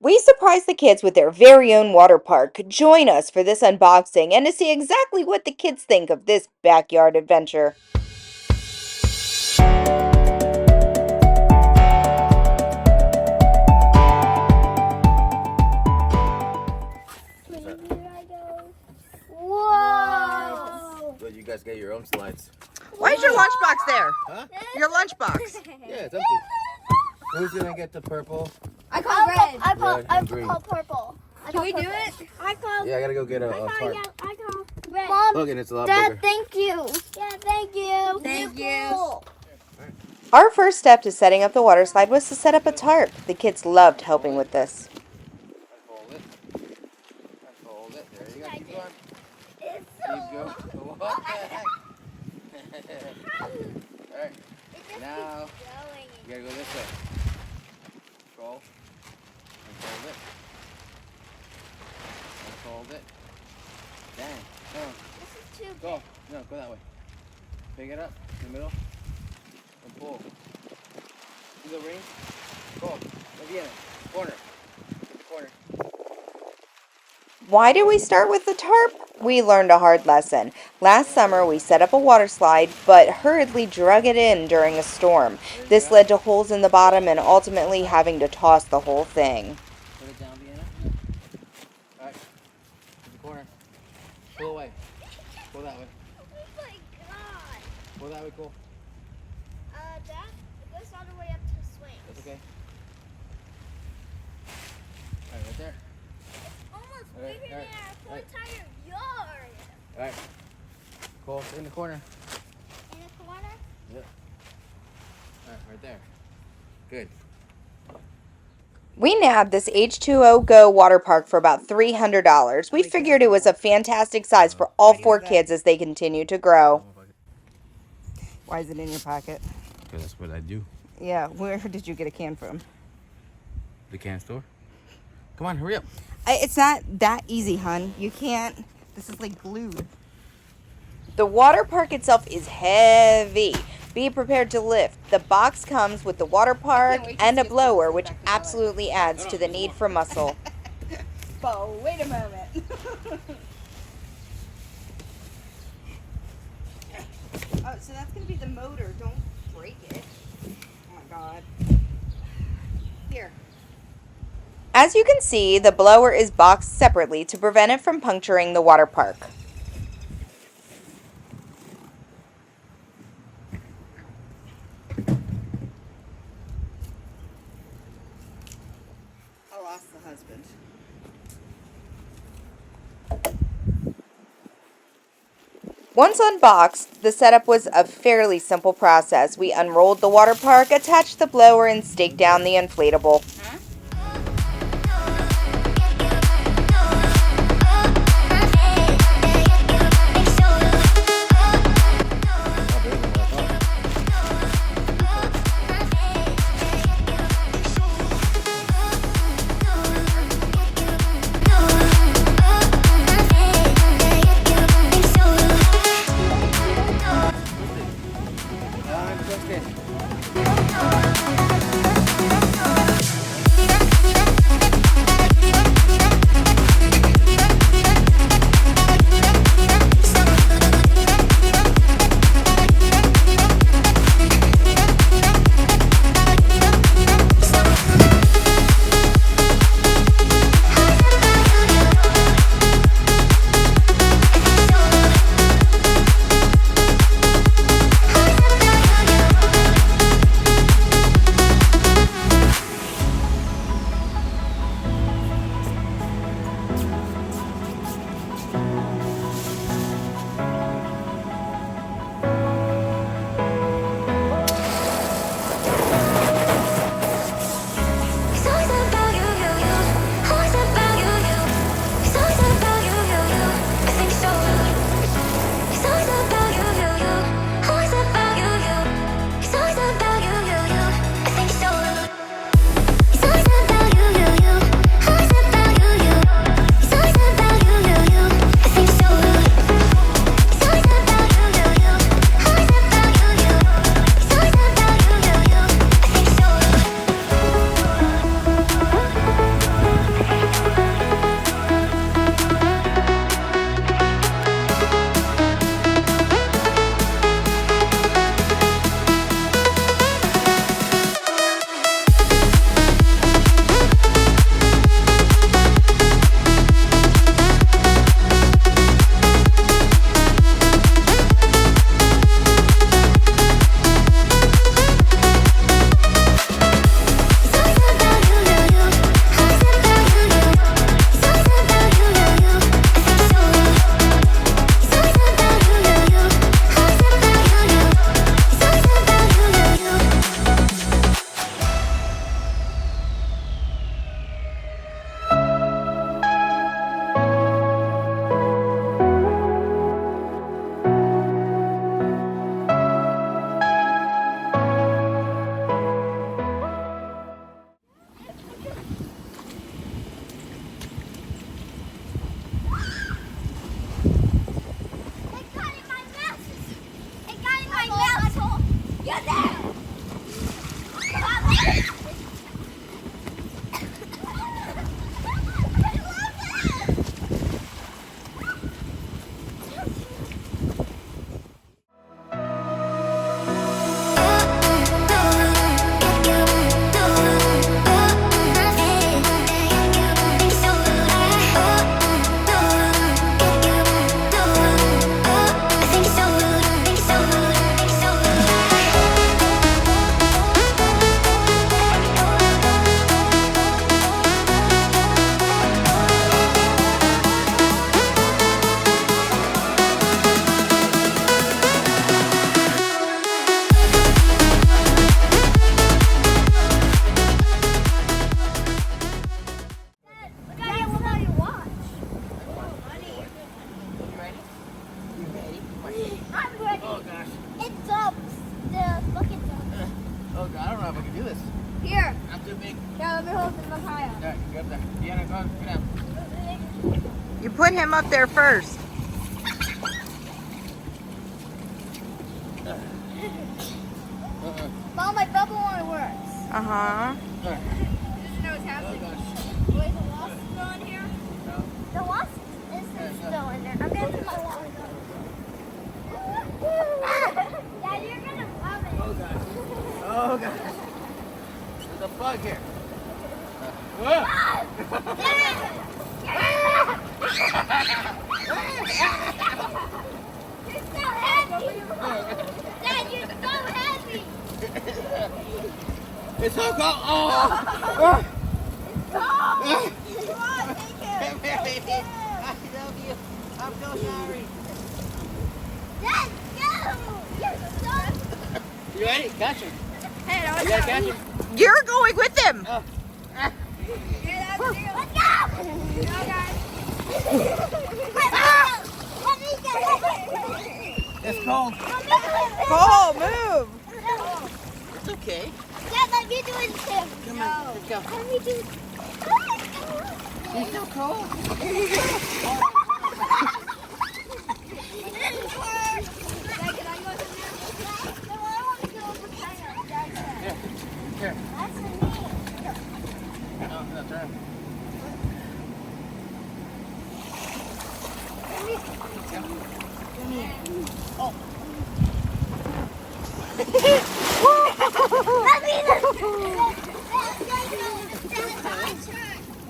We surprised the kids with their very own water park. Join us for this unboxing and to see exactly what the kids think of this backyard adventure. Here I go. Whoa! But you guys get your own slides. Why is your lunchbox there? Huh? Your lunchbox. Yeah, it's empty. Who's gonna get the purple? I call red. Red and green. I call purple. Can we do it? I call. Yeah, I gotta go get a tarp. I call red. Mom, Look, and it's a lot Dad, bigger. thank you. Yeah, thank you. Thank you. Our first step to setting up the water slide was to set up a tarp. The kids loved helping with this. Unfold it. Unfold it. There you go. Keep going. Keep going. What the heck? Alright. Now, you gotta go this way. Control. Unfold it. Unfold it. Dang. No. This is too Go. No, go that way. Pick it up in the middle. And pull. See the ring? Pull. Again. Corner. Corner. Why did we start with the tarp? We learned a hard lesson. Last summer, we set up a water slide, but hurriedly drug it in during a storm. This led to holes in the bottom and ultimately having to toss the whole thing. Put it down, Vienna. Alright. To the corner. Pull away. Pull that way. Oh my god. Pull that way, cool. Dad, it goes all the way up to the swing. That's okay. Alright, right there. Almost Alright, bigger alright, than our whole alright. entire yard. Alright. Cool. In the corner. In the corner? Yep. Alright, right there. Good. We nabbed this H2O GO water park for about $300. We figured it was a fantastic size for all 4 kids as they continue to grow. Why is it in your pocket? Because that's what I do. Yeah, where did you get a can from? The can store. Come on, hurry up. It's not that easy, hun. You can't. This is like glued. The water park itself is heavy. Be prepared to lift. The box comes with the water park and a blower, which absolutely adds to the need for muscle. Bo, wait a moment. Oh, so that's going to be the motor. Don't break it. Oh my god. Here. As you can see, the blower is boxed separately to prevent it from puncturing the water park. I lost the husband. Once unboxed, the setup was a fairly simple process. We unrolled the water park, attached the blower, and staked down the inflatable. Alright, get up there. Deanna, go down. You put him up there first. Mom, my bubble only works. Uh-huh. Alright. Doesn't know what's Oh happening. gosh. Wait, the wasp is still in here? No. The wasp is still in there. I'm gonna put my water. Dad, you're gonna love it. Oh gosh. Oh gosh. There's a bug here. Whoa! You're so heavy. Dad, you're so heavy. It's all gone. Oh! Come on, take it. I love you. I'm so sorry. Dad, go. You're so. You ready? Catch him. Hey, no, You gotta catch him. You're going with him. Oh. Let's go. Go, guys. It's cold. Cole, move. It's okay. Dad, let me do it too. Come on. Let's go. Let me do it. It's so cold. Here. Here. No, that's right.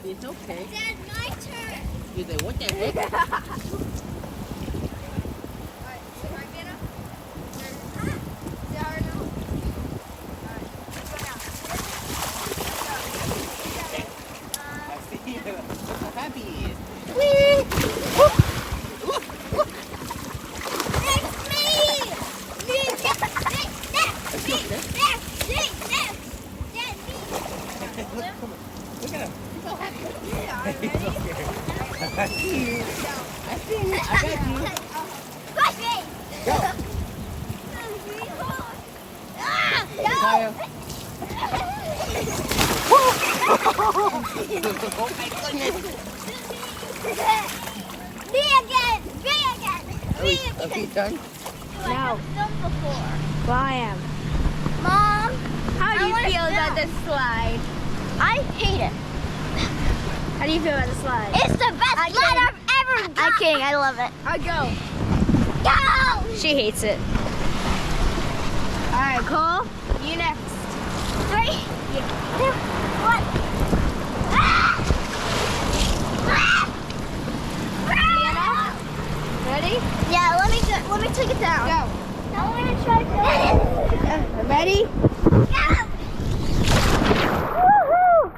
It's okay. Dad, my turn. You say, what the heck? I see you. Look how happy he is. Look at him. He's so happy. He's so scared. I see you. I see you. I got you. Go. Kyle. Oh my goodness. Me again! Me again! Me Are we again! done? No. Before. Well, I am. Mom, How do I you wanna feel about film. this slide? I hate it. How do you feel about the slide? It's the best slide I've ever done. I'm kidding. I love it. I'll go. Go! She hates it. All right, Cole, you next. 3, 2, 1. Ready? Yeah, let me take it down. Go. Now I'm gonna try to. Ready? Go! Woohoo!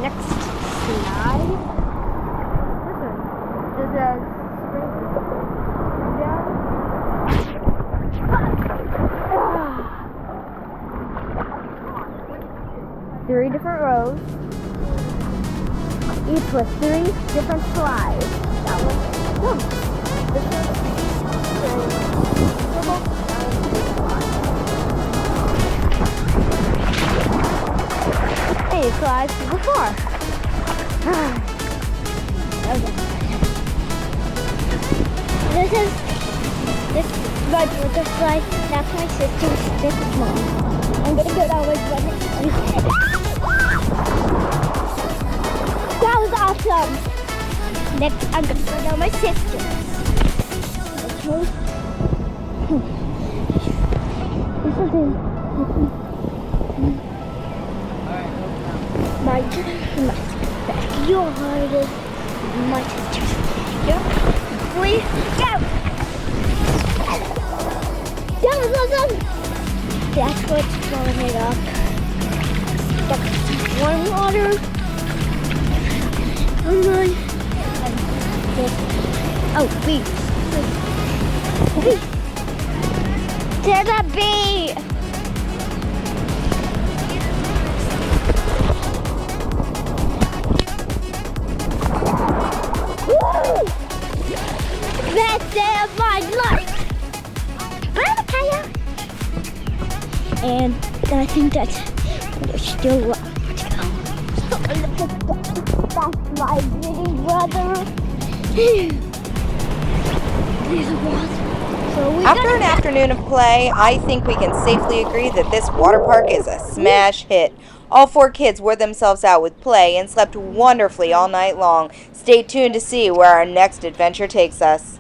Next slide. This one. This is three different rows, each with 3 different slides. That one's boom. This one's hey, slides before. Okay. This is my brother's slide. That's my sister's. This is mom. I'm gonna go down with brother. That was awesome. Next, I'm gonna go down my sister's. Okay. This is in. My backyard is my sister's. Please go. Go. That's what's filling it up. Got warm water. Oh, bees. To the bee. Woo! Best day of my life. And I think that there's still a lot to go. Look at that. That's my little brother. There's water. So After an afternoon of play, I think we can safely agree that this water park is a smash hit. All 4 kids wore themselves out with play and slept wonderfully all night long. Stay tuned to see where our next adventure takes us.